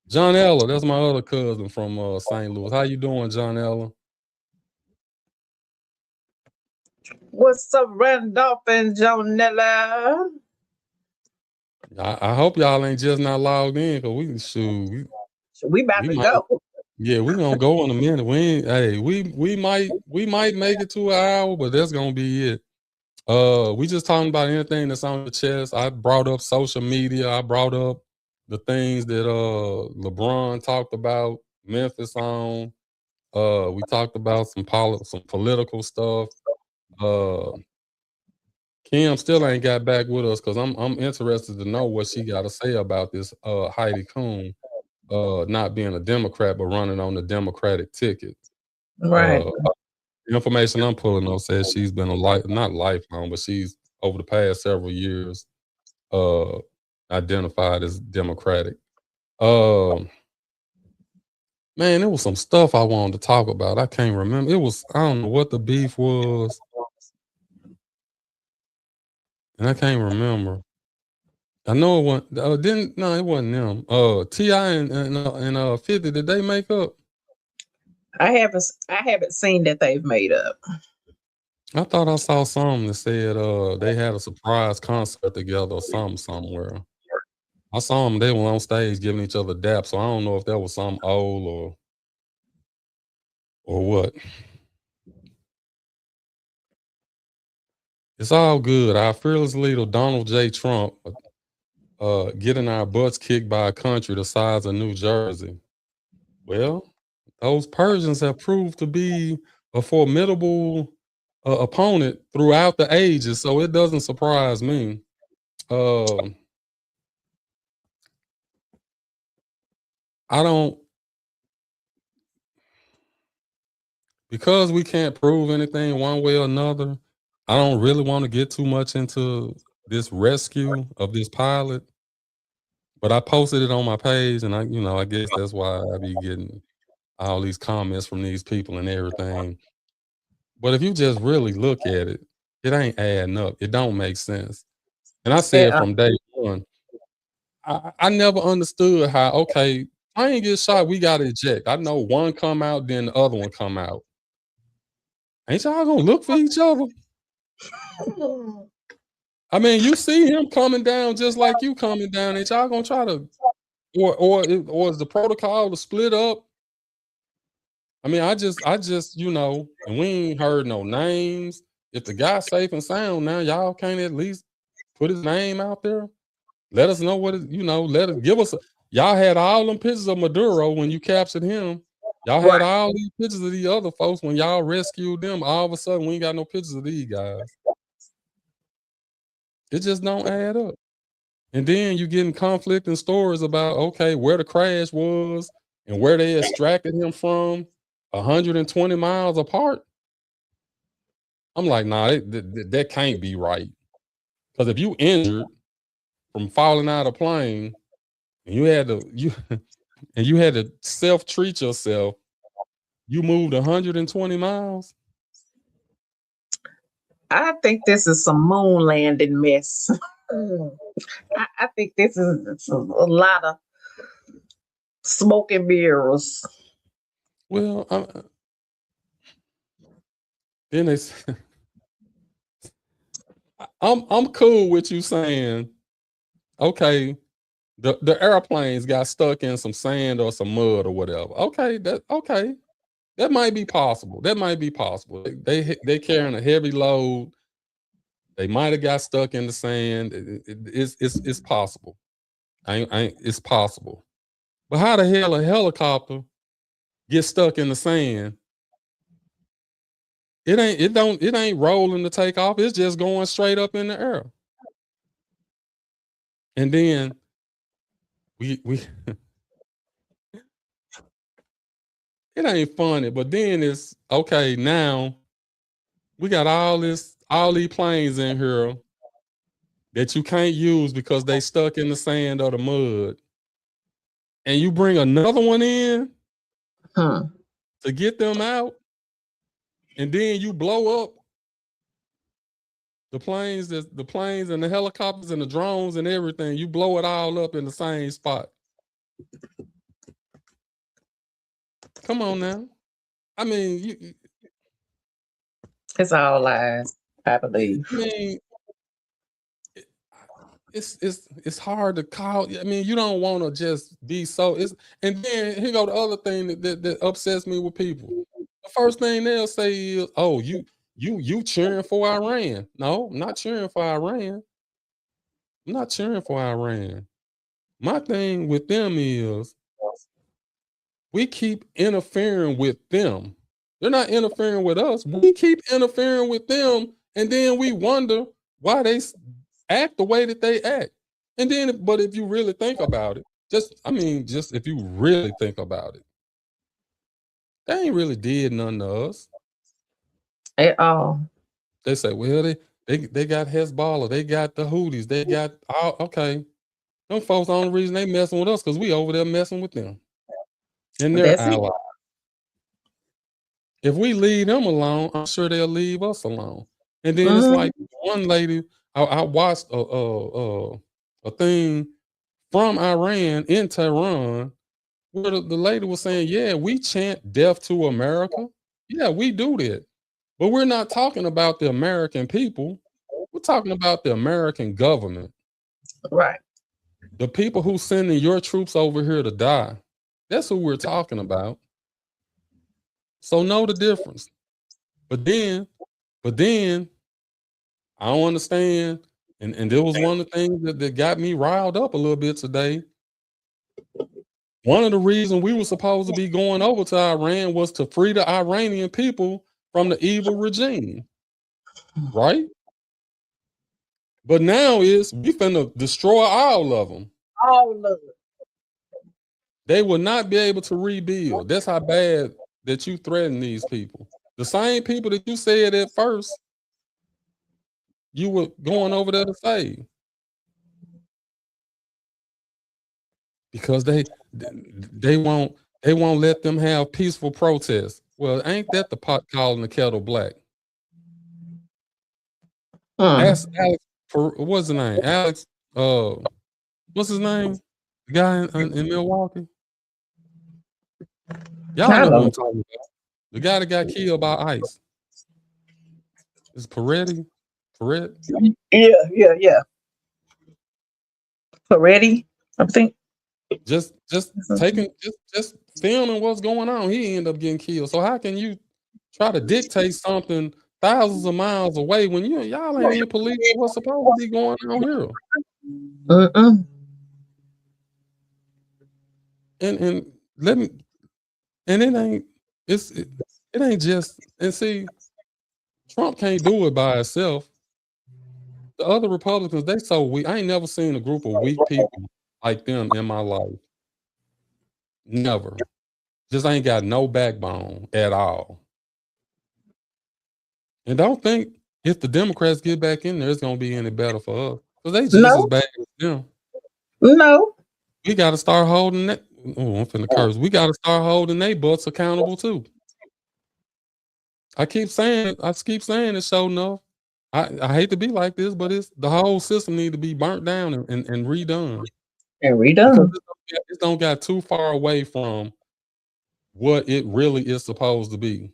John Ella, that's my other cousin from St. Louis. How you doing, John Ella? What's up, Randolph and Jonella? I hope y'all ain't just not logged in, because we about to go. Yeah, we're gonna go in a minute. We might make it to an hour, but that's gonna be it. We just talking about anything that's on the chest. I brought up social media. I brought up the things that LeBron talked about Memphis on. We talked about some political stuff. Kim still ain't got back with us because I'm interested to know what she got to say about this Heidi Coon not being a Democrat but running on the Democratic ticket. Right. The information I'm pulling up says she's been not lifelong, but she's over the past several years identified as Democratic. Man, there was some stuff I wanted to talk about. I can't remember. I don't know what the beef was, and I can't remember. I know it wasn't. No, it wasn't them. T.I. and 50. Did they make up? I haven't seen that they've made up. I thought I saw something that said they had a surprise concert together or something somewhere. I saw them. They were on stage giving each other daps. So I don't know if that was something old or what. It's all good. Our fearless leader, Donald J. Trump, getting our butts kicked by a country the size of New Jersey. Well, those Persians have proved to be a formidable opponent throughout the ages, so it doesn't surprise me. Because we can't prove anything one way or another, I don't really want to get too much into this rescue of this pilot. But I posted it on my page, and I guess that's why I be getting all these comments from these people and everything. But if you just really look at it, it ain't adding up. It don't make sense. And I said from day one, I never understood how, okay, plane gets shot, we got to eject. I know one come out, then the other one come out. Ain't y'all gonna look for each other? I mean, you see him coming down just like you coming down. Ain't y'all gonna try to, or is the protocol to split up? I mean, I just, and we ain't heard no names. If the guy's safe and sound now, y'all can't at least put his name out there. Let us know what it, give us. Y'all had all them pictures of Maduro when you captured him. Y'all had all these pictures of the other folks when y'all rescued them. All of a sudden, we ain't got no pictures of these guys. It just don't add up. And then you getting conflicting stories about, okay, where the crash was and where they extracted him from 120 miles apart. I'm like, nah, that can't be right. Because if you injured from falling out of a plane and you had to self-treat yourself, you moved 120 miles. I think this is some moon landing mess. I think this is a lot of smoke and mirrors. Well, then I'm cool with you saying, okay, the airplanes got stuck in some sand or some mud or whatever. Okay, that might be possible. They carrying a heavy load. They might have got stuck in the sand. It's possible. It's possible. But how the hell a helicopter gets stuck in the sand? It ain't rolling to take off. It's just going straight up in the air. And then we it ain't funny, but then it's okay. Now we got all these planes in here that you can't use because they stuck in the sand or the mud, and you bring another one in to get them out, and then you blow up the planes and the helicopters and the drones and everything. You blow it all up in the same spot. Come on now. I mean, it's all lies, I believe. I mean, it's hard to call. I mean, you don't want to just be so. And then here go the other thing that upsets me with people. The first thing they'll say is, "Oh, you cheering for Iran?" No, I'm not cheering for Iran. I'm not cheering for Iran. My thing with them is we keep interfering with them. They're not interfering with us. We keep interfering with them, and then we wonder why they act the way that they act. And then, but if you really think about it, just if you really think about it, they ain't really did nothing to us At all. They say, well, They got Hezbollah, they got the Houthis, they got all okay. Them folks, the only reason they messing with us because we over there messing with them and their That's it. allies. If we leave them alone, I'm sure they'll leave us alone. And then it's like one lady, I watched a thing from Iran in Tehran where the lady was saying, yeah, we chant death to America. Yeah, we do that. But we're not talking about the American people. We're talking about the American government. Right. The people who sending your troops over here to die. That's who we're talking about. So know the difference. But then I don't understand. And there was one of the things that got me riled up a little bit today. One of the reasons we were supposed to be going over to Iran was to free the Iranian people from the evil regime. Right? But now is we finna destroy all of them. All of it. They will not be able to rebuild. That's how bad that you threaten these people. The same people that you said at first you were going over there to save. Because they won't let them have peaceful protests. Well, ain't that the pot calling the kettle black? Ask Alex for what's his name? Alex, what's his name? The guy in Milwaukee. Y'all know what I'm talking about. The guy that got killed by ICE. Is Peretti? Yeah. Peretti, I think. Just taking just filming what's going on. He ended up getting killed. So how can you try to dictate something thousands of miles away when y'all ain't even police what's supposed to be going on here? And let me, and it ain't just, and see, Trump can't do it by himself. The other Republicans, they so weak. I ain't never seen a group of weak people like them in my life. Never. Just ain't got no backbone at all. And don't think if the Democrats get back in there, it's gonna be any better for us. Because they just as bad as them. No. We gotta start holding that. Oh, I'm finna curse. We gotta start holding their butts accountable too. I keep saying it, sure enough. I hate to be like this, but it's the whole system need to be burnt down and redone. Because it don't got too far away from what it really is supposed to be.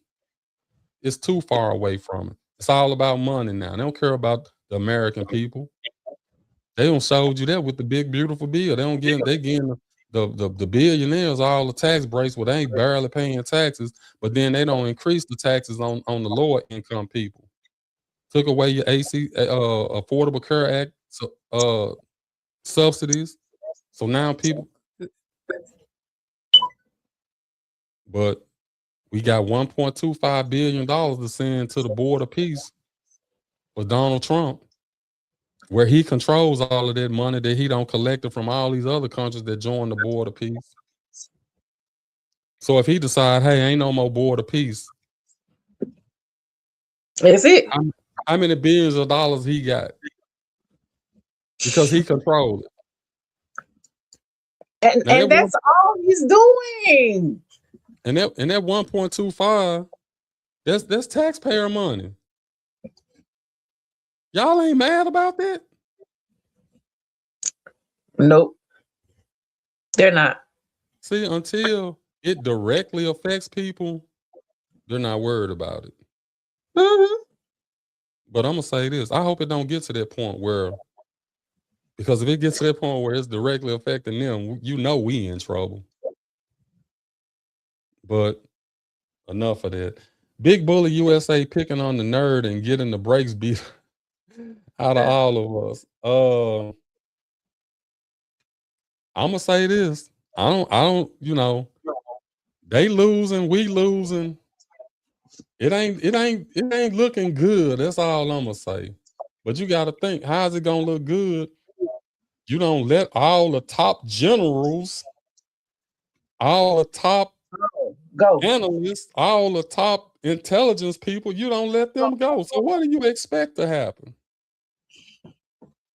It's too far away from it. It's all about money now. They don't care about the American people. They don't showed you that with the big beautiful bill. They getting the billionaires all the tax breaks where they ain't barely paying taxes, but then they don't increase the taxes on the lower income people. Took away your Affordable Care Act subsidies. So now people, but we got $1.25 billion to send to the Board of Peace for Donald Trump, where he controls all of that money that he don't collect it from all these other countries that join the Board of Peace. So if he decide, hey, ain't no more Board of Peace, that's it. How many billions of dollars he got? Because he controls it. And that's all he's doing. And that 1.25, that's taxpayer money. Y'all ain't mad about that? Nope. They're not. See, until it directly affects people, they're not worried about it. But I'm gonna say this: I hope it don't get to that point where, because if it gets to that point where it's directly affecting them, we in trouble. But enough of that. Big Bully USA picking on the nerd and getting the brakes beat out of all of us. I'm gonna say this: I don't. They losing, we losing. It ain't looking good. That's all I'm gonna say. But you got to think, how's it gonna look good? You don't let all the top generals, all the top analysts, all the top intelligence people, you don't let them go. So what do you expect to happen?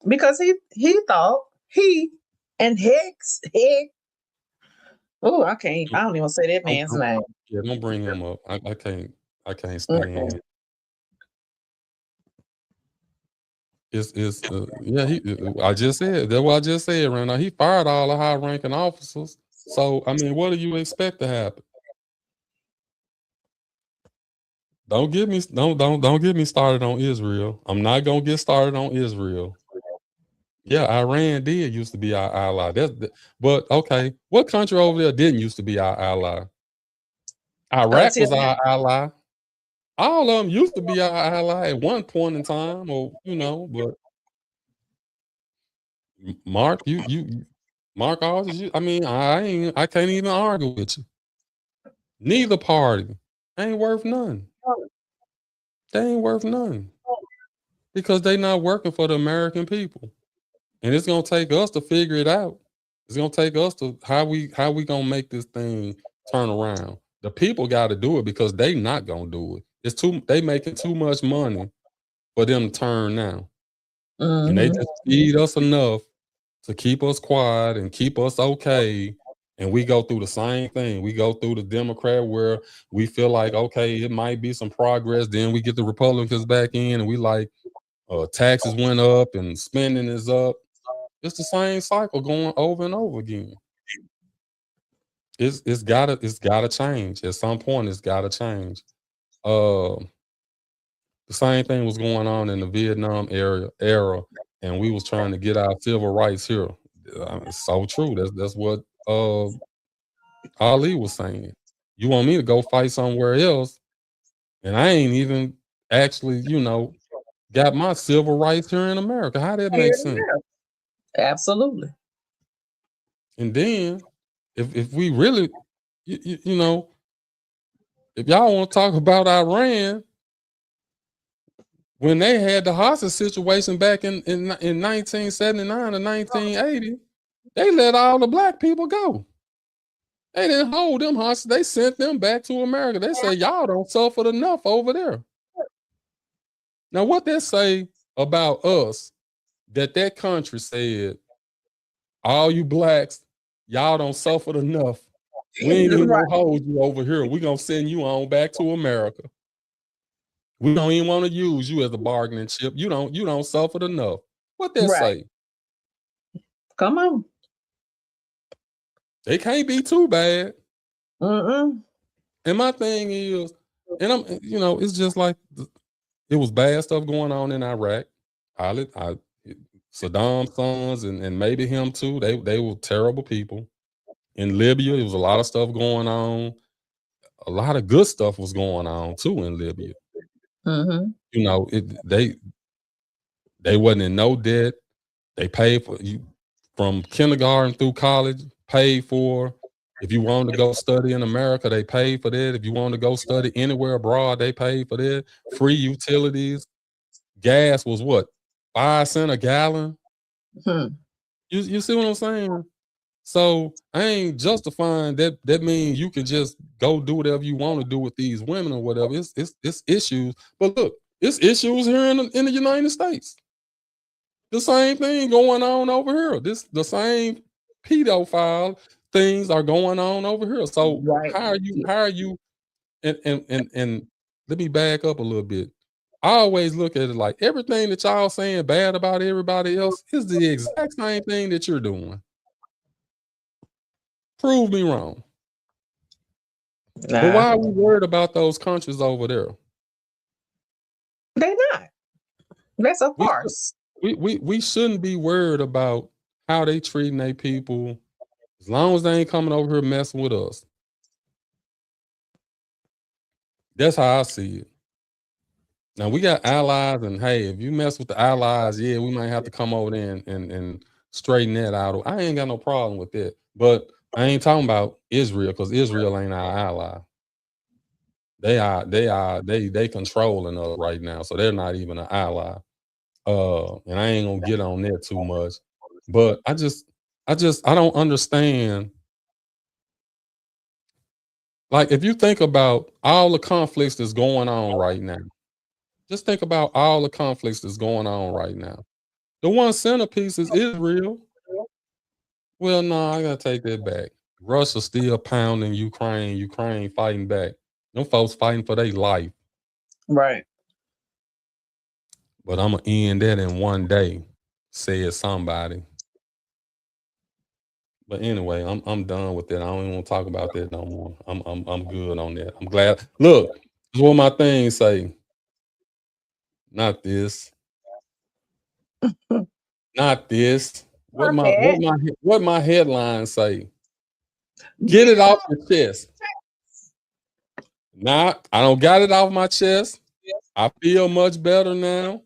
because he thought he and Hicks. Oh, I don't even say that man's name. Yeah, don't bring him up. I can't Mm-mm. stand. It's yeah. I just said that's what I just said right now. He fired all the high ranking officers. So I mean, what do you expect to happen? Don't get me started on Israel. I'm not gonna get started on Israel. Yeah, Iran did used to be our ally. But okay, what country over there didn't used to be our ally? Iraq Until was our ally. All of them used to be our ally at one point in time, or but Mark, Mark Aldridge, I can't even argue with you. Neither party ain't worth none. They ain't worth none because they not working for the American people. And it's gonna take us to figure it out. It's gonna take us to how we gonna make this thing turn around. The people got to do it because they not gonna do it. They making too much money for them to turn now, and they just feed us enough to keep us quiet and keep us okay. And we go through the same thing. We go through the Democrat where we feel like, okay, it might be some progress. Then we get the Republicans back in and we like taxes went up and spending is up. It's the same cycle going over and over again. It's gotta change. At some point, it's gotta change. The same thing was going on in the Vietnam era, and we was trying to get our civil rights here. It's so true. That's what Ali was saying. You want me to go fight somewhere else, and I ain't even actually, got my civil rights here in America. How that makes sense? Absolutely. And then, if we really, if y'all want to talk about Iran, when they had the hostage situation back in 1979 to 1980, they let all the black people go. They didn't hold them hostage. They sent them back to America. They said, y'all don't suffer enough over there. Now, what they say about us, that country said, all you blacks, y'all don't suffer enough. We ain't even gonna hold you over here. We're gonna send you on back to America. We don't even want to use you as a bargaining chip. You don't suffer enough. What they say? Come on. They can't be too bad. Mm-mm. And my thing is, and I'm, it's just like it was bad stuff going on in Iraq. Saddam's sons and maybe him too. They were terrible people. In Libya, there was a lot of stuff going on. A lot of good stuff was going on too in Libya. Mm-hmm. They wasn't in no debt. They paid for you from kindergarten through college, paid for. If you wanted to go study in America, they paid for that. If you wanted to go study anywhere abroad, they paid for that. Free utilities. Gas was what? 5 cents a gallon. Mm-hmm. You see what I'm saying? So I ain't justifying that. That means you can just go do whatever you want to do with these women or whatever. It's issues. But look, it's issues here in the United States. The same thing going on over here. The same pedophile things are going on over here. So how are you and let me back up a little bit. I always look at it like everything that y'all saying bad about everybody else is the exact same thing that you're doing. Prove me wrong. But why are we worried about those countries over there? They're not. That's a farce. We shouldn't be worried about how they treating their people as long as they ain't coming over here messing with us. That's how I see it. Now we got allies, and hey, if you mess with the allies, yeah, we might have to come over there and straighten that out. I ain't got no problem with that. But I ain't talking about Israel because Israel ain't our ally. They controlling us right now, so they're not even an ally. And I ain't gonna get on that too much. But I don't understand. Like, if you think about all the conflicts that's going on right now, just think about all the conflicts that's going on right now. The one centerpiece is Israel. Well, no, I gotta take that back. Russia still pounding Ukraine. Ukraine fighting back. Them folks fighting for their life. Right. But I'm gonna end that in one day, said somebody. But anyway, I'm done with that. I don't even want to talk about that no more. I'm good on that. I'm glad. Look, this is what my thing say. Not this. Not this. What my headline say? Get it off your chest. Nah, I don't got it off my chest. I feel much better now.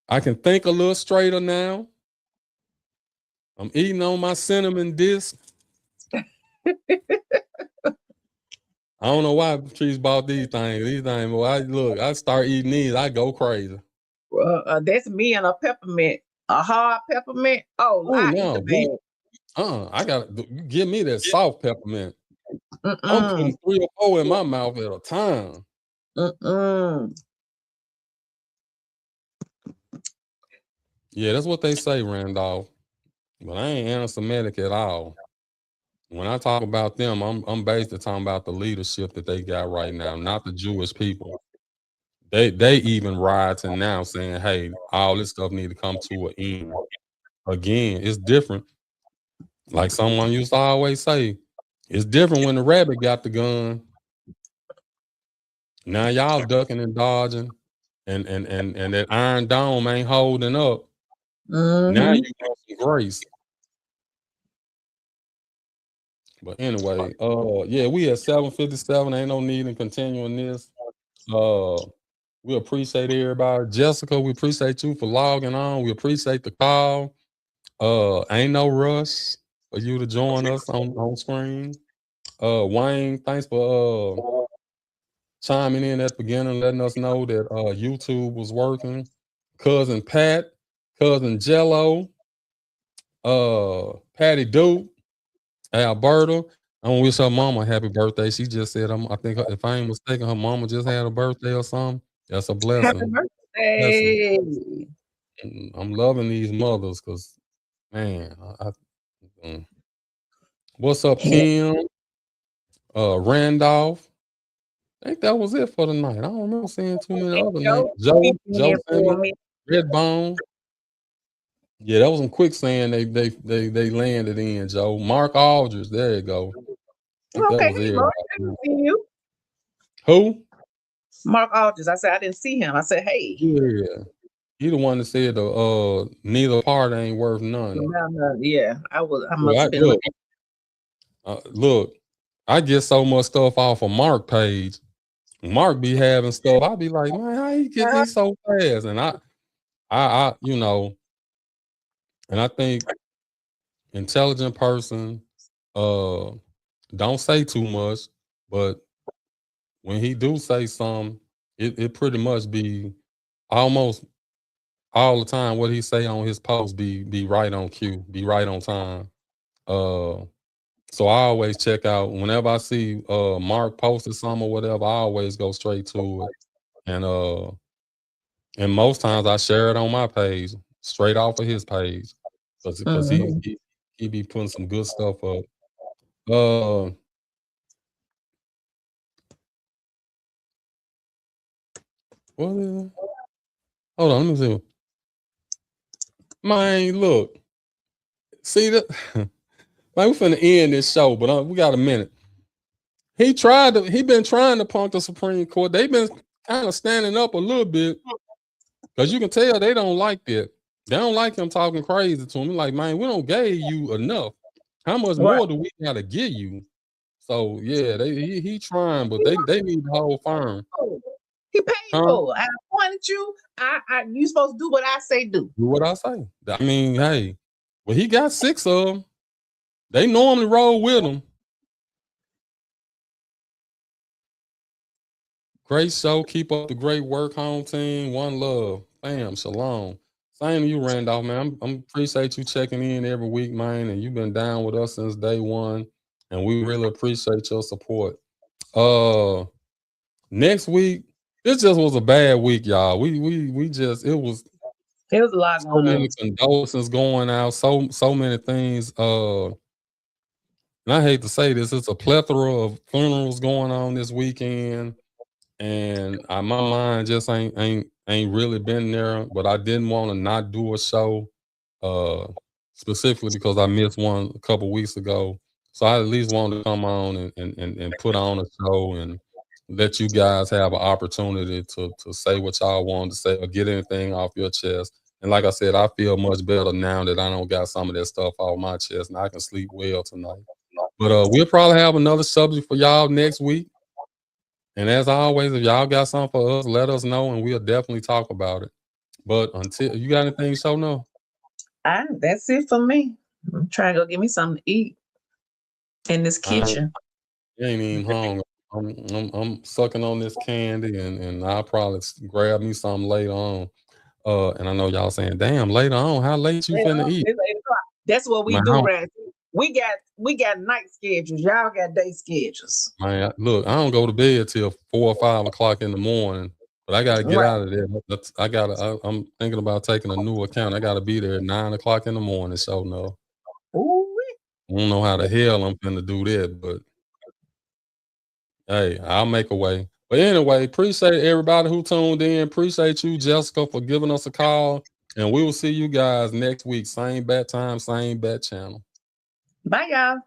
I can think a little straighter now. I'm eating on my cinnamon disc. I don't know why Patrice bought these things. These things, but I start eating these, I go crazy. That's me and a peppermint, a hard peppermint. Oh, Oh I eat no, the bag. I gotta give me that soft peppermint. I'm Mm-mm. putting 3 or 4 in my mouth at a time. Mm-mm. Yeah, that's what they say, Randolph. But I ain't anti-Semitic at all. When I talk about them, I'm basically talking about the leadership that they got right now, not the Jewish people. They even rioting now saying, hey, all this stuff need to come to an end. Again, it's different. Like someone used to always say, it's different when the rabbit got the gun. Now y'all ducking and dodging, and that Iron Dome ain't holding up. Now you want some grace. But anyway, yeah, we at 7:57. Ain't no need in continuing this. We appreciate everybody. Jessica, we appreciate you for logging on. We appreciate the call. Ain't no rush for you to join us on screen. Wayne, thanks for chiming in at the beginning, letting us know that YouTube was working. Cousin Pat, Cousin Jello, Patty Duke, Alberta. I want to wish her mama a happy birthday. She just said, I think if I ain't mistaken, her mama just had a birthday or something. That's a blessing. Happy birthday. Blessing. I'm loving these mothers because, man, what's up, Kim? Randolph. I think that was it for the night. I don't remember seeing too many other names. Joe Simmons, Redbone. Yeah, that was some quicksand they landed in, Joe. Mark Aldridge, there you go. I think that was it. I didn't see you. Who? Mark Aldridge. I said I didn't see him. I said, hey. Yeah. He the one that said neither part ain't worth none. Yeah, I must have been look, I get so much stuff off of Mark page. Mark be having stuff. I be like, man, how you get this so fast? And I you know, and I think intelligent person don't say too much, but when he do say something, it pretty much be almost all the time what he say on his post be right on cue, be right on time. So I always check out whenever I see Mark posted something or whatever, I always go straight to it. And most times I share it on my page, straight off of his page. Because he be putting some good stuff up. What is it? Hold on, let me see. Man, look. See that? Man, we finna end this show, but we got a minute. He been trying to punk the Supreme Court. They've been kind of standing up a little bit. Because you can tell they don't like that. They don't like him talking crazy to him. Like, man, we don't give you enough. How much more do we gotta give you? So yeah, he trying, but they need the whole firm. He paid for. I appointed you. You supposed to do what I say do. Do what I say. I mean, hey, well, he got 6 of them. They normally roll with him. Great show. Keep up the great work, home team. One love. Bam. Shalom. Same to you, Randolph, man. I appreciate you checking in every week, man. And you've been down with us since day one. And we really appreciate your support. Next week, this just was a bad week, y'all. We just, it was It was a lot So going on. many condolences going out, so many things. And I hate to say this, it's a plethora of funerals going on this weekend, and my mind just ain't really been there. But I didn't want to not do a show, specifically because I missed one a couple weeks ago. So I at least wanted to come on and put on a show and let you guys have an opportunity to say what y'all wanted to say or get anything off your chest. And like I said, I feel much better now that I don't got some of that stuff off my chest, and I can sleep well tonight. But we'll probably have another subject for y'all next week. And as always, if y'all got something for us, let us know and we'll definitely talk about it. But until you got anything, so no. That's it for me. I'm trying to go get me something to eat in this kitchen. You ain't even hungry. I'm sucking on this candy and I'll probably grab me something later on. And I know y'all saying, damn, later on, how late you finna eat? It's 8 o'clock. That's what we Man, do, Brad. We got night schedules. Y'all got day schedules. Man, look, I don't go to bed till 4 or 5 o'clock in the morning, but I gotta get Right. out of there. I'm thinking about taking a new account. I gotta be there at 9 o'clock in the morning. So no, Ooh, I don't know how the hell I'm finna do that, but hey, I'll make a way. But anyway, appreciate everybody who tuned in. Appreciate you, Jessica, for giving us a call. And we will see you guys next week. Same bat time, same bat channel. bye, y'all.